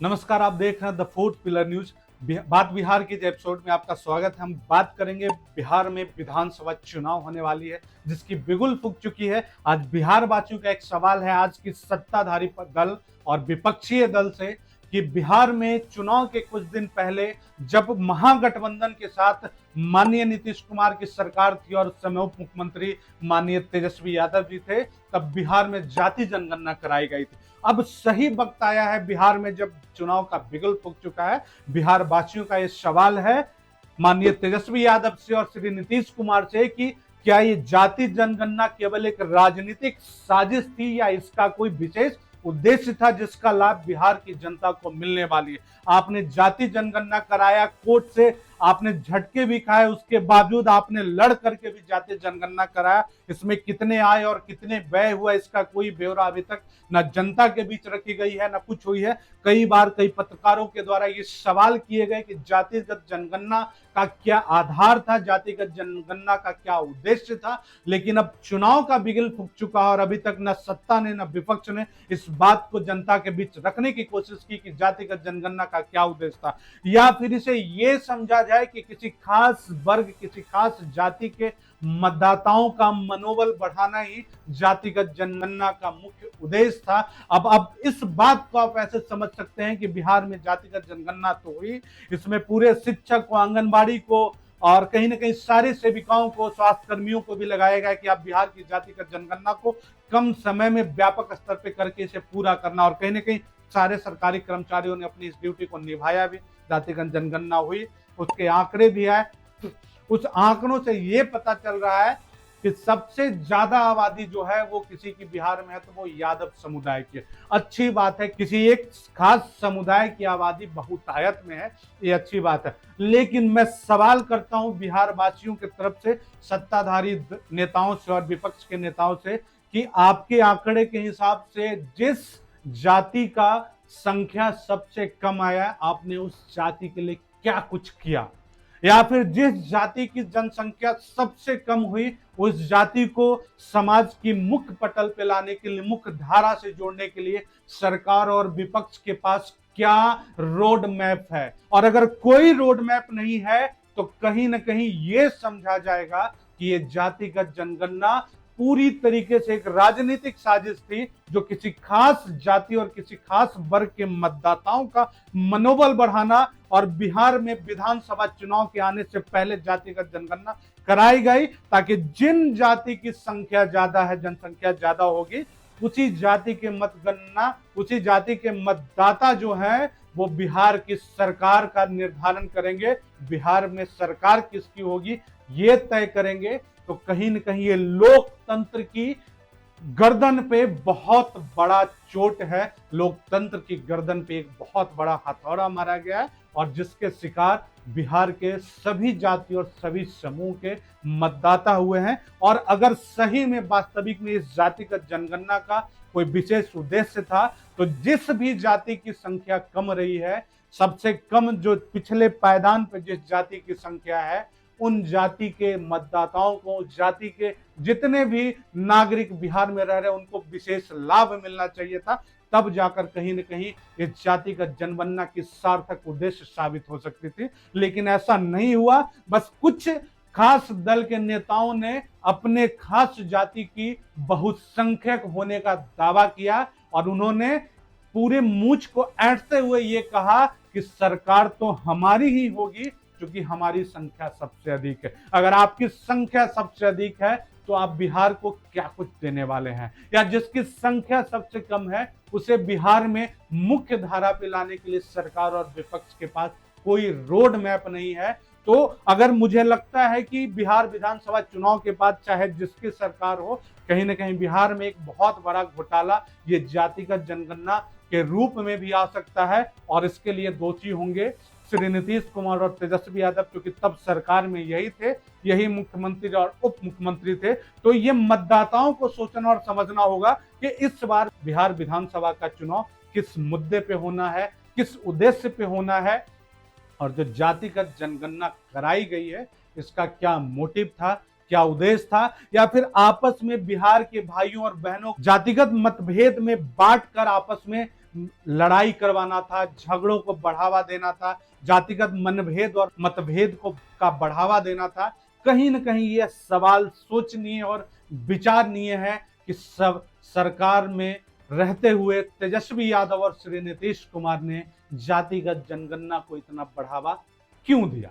नमस्कार, आप देख रहे हैं द फोर्थ पिलर न्यूज। बात बिहार के इस एपिसोड में आपका स्वागत है। हम बात करेंगे बिहार में विधानसभा चुनाव होने वाली है, जिसकी बिगुल फूंक चुकी है। आज बिहार वासियों का एक सवाल है आज की सत्ताधारी दल और विपक्षीय दल से कि बिहार में चुनाव के कुछ दिन पहले जब महागठबंधन के साथ माननीय नीतीश कुमार की सरकार थी और उस समय उप मुख्यमंत्री माननीय तेजस्वी यादव जी थे, तब बिहार में जाति जनगणना कराई गई थी। अब सही वक्त आया है बिहार में, जब चुनाव का बिगुल फूंक चुका है। बिहार वासियों का ये सवाल है माननीय तेजस्वी यादव से और श्री नीतीश कुमार से कि क्या ये जाति जनगणना केवल एक राजनीतिक साजिश थी या इसका कोई विशेष उद्देश्य था जिसका लाभ बिहार की जनता को मिलने वाली है। आपने जाति जनगणना कराया, कोर्ट से आपने झटके भी खाए, उसके बावजूद आपने लड़ करके भी जाति जनगणना कराया। इसमें कितने आए और कितने व्यय हुआ इसका कोई ब्यौरा अभी तक न जनता के बीच रखी गई है, न कुछ हुई है। कई बार कई पत्रकारों के द्वारा ये सवाल किए गए कि जातिगत जनगणना का क्या आधार था, जातिगत जनगणना का क्या उद्देश्य था। लेकिन अब चुनाव का बिगुल फूंक चुका और अभी तक न सत्ता ने न विपक्ष ने इस बात को जनता के बीच रखने की कोशिश की कि जातिगत जनगणना का क्या उद्देश्य था, या फिर इसे ये समझा जाए कि किसी खास वर्ग, किसी खास जाति के मतदाताओं का मनोबल बढ़ाना ही जातिगत जनगणना का मुख्य उद्देश्य था। अब इस बात को आप ऐसे समझ सकते हैं कि बिहार में जातिगत जनगणना तो हुई, इसमें पूरे शिक्षक को, आंगनबाड़ी को और कहीं ना कहीं सारे सेविकाओं को, स्वास्थ्य कर्मियों को भी लगाया गया कि आप बिहार की जातिगत जनगणना को कम समय में व्यापक स्तर पर करके इसे पूरा करना। और कहीं ना कहीं सारे सरकारी कर्मचारियों ने अपनी इस ड्यूटी को निभाया भी। जातिगत जनगणना हुई, उसके आंकड़े भी आए। उस आंकड़ों से ये पता चल रहा है कि सबसे ज्यादा आबादी जो है वो किसी की बिहार में है तो वो यादव समुदाय की है। अच्छी बात है, किसी एक खास समुदाय की आबादी बहुतायत में है, ये अच्छी बात है। लेकिन मैं सवाल करता हूं बिहार वासियों की तरफ से, सत्ताधारी नेताओं से और विपक्ष के नेताओं से, कि आपके आंकड़े के हिसाब से जिस जाति का संख्या सबसे कम आया, आपने उस जाति के लिए क्या कुछ किया? या फिर जिस जाति की जनसंख्या सबसे कम हुई, उस जाति को समाज की मुख्य पटल पे लाने के लिए, मुख्य धारा से जोड़ने के लिए सरकार और विपक्ष के पास क्या रोड मैप है? और अगर कोई रोड मैप नहीं है तो कहीं ना कहीं यह समझा जाएगा कि यह जातिगत जनगणना पूरी तरीके से एक राजनीतिक साजिश थी, जो किसी खास जाति और किसी खास वर्ग के मतदाताओं का मनोबल बढ़ाना और बिहार में विधानसभा चुनाव के आने से पहले जातिगत जनगणना कराई गई, ताकि जिन जाति की संख्या ज्यादा है, जनसंख्या ज्यादा होगी, उसी जाति के मतगणना, उसी जाति के मतदाता जो है वो बिहार की सरकार का निर्धारण करेंगे। बिहार में सरकार किसकी होगी ये तय करेंगे। तो कहीं न कहीं ये लोकतंत्र की गर्दन पे बहुत बड़ा चोट है। लोकतंत्र की गर्दन पे एक बहुत बड़ा हथौड़ा मारा गया है और जिसके शिकार बिहार के सभी जाति और सभी समूह के मतदाता हुए हैं। और अगर सही में वास्तविक में इस जातिगत जनगणना का कोई विशेष उद्देश्य था, तो जिस भी जाति की संख्या कम रही है, सबसे कम जो पिछले पायदान पर जिस जाति की संख्या है, उन जाति के मतदाताओं को, जाति के जितने भी नागरिक बिहार में रह रहे हैं, उनको विशेष लाभ मिलना चाहिए था। तब जाकर कहीं न कहीं इस जातिगत जनगणना की सार्थक उद्देश्य साबित हो सकती थी। लेकिन ऐसा नहीं हुआ। बस कुछ खास दल के नेताओं ने अपने खास जाति की बहुसंख्यक होने का दावा किया और उन्होंने पूरे मूंछ को ऐंठते हुए ये कहा कि सरकार तो हमारी ही होगी क्योंकि हमारी संख्या सबसे अधिक है। अगर आपकी संख्या सबसे अधिक है तो आप बिहार को क्या कुछ देने वाले हैं? या जिसकी संख्या सबसे कम है उसे बिहार में मुख्य धारा पे लाने के लिए सरकार और विपक्ष के पास कोई रोड मैप नहीं है। तो अगर मुझे लगता है कि बिहार विधानसभा चुनाव के बाद चाहे जिसकी सरकार हो, कहीं ना कहीं बिहार में एक बहुत बड़ा घोटाला ये जातिगत जनगणना के रूप में भी आ सकता है और इसके लिए दोषी होंगे श्री नीतीश कुमार और तेजस्वी यादव, क्योंकि तब सरकार में यही थे, यही मुख्यमंत्री और उप मुख्यमंत्री थे। तो ये मतदाताओं को सोचना और समझना होगा कि इस बार बिहार विधानसभा का चुनाव किस मुद्दे पे होना है, किस उद्देश्य पे होना है, और जो जातिगत जनगणना कराई गई है इसका क्या मोटिव था, क्या उद्देश्य था, या फिर आपस में बिहार के भाइयों और बहनों जातिगत मतभेद में बांट कर आपस में लड़ाई करवाना था, झगड़ों को बढ़ावा देना था, जातिगत मनभेद और मतभेद को का बढ़ावा देना था। कहीं न कहीं यह सवाल सोचनीय और विचारणीय है कि सब सरकार में रहते हुए तेजस्वी यादव और श्री नीतीश कुमार ने जातिगत जनगणना को इतना बढ़ावा क्यों दिया।